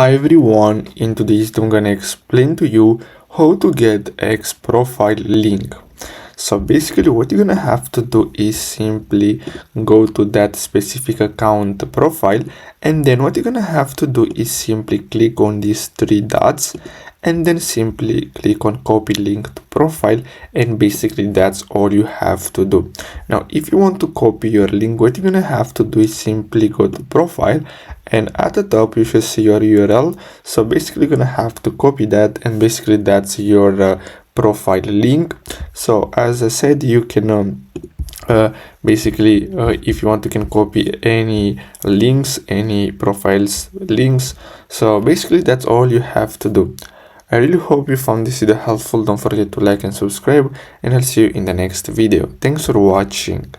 Hi everyone, in today's I'm gonna explain to you how to get X profile link. So basically what you're gonna have to do is simply go to that specific account profile, and then what you're gonna have to do is simply click on these three dots and then simply click on copy link to profile, and basically that's all you have to do. Now if you want to copy your link, what you're gonna have to do is simply go to profile, and at the top you should see your URL. So basically you're gonna have to copy that, and basically that's your profile link. So as I said, you can basically if you want, you can copy any links, any profiles links. So basically that's all you have to do. I really hope you found this video helpful. Don't forget to like and subscribe, and I'll see you in the next video. Thanks for watching.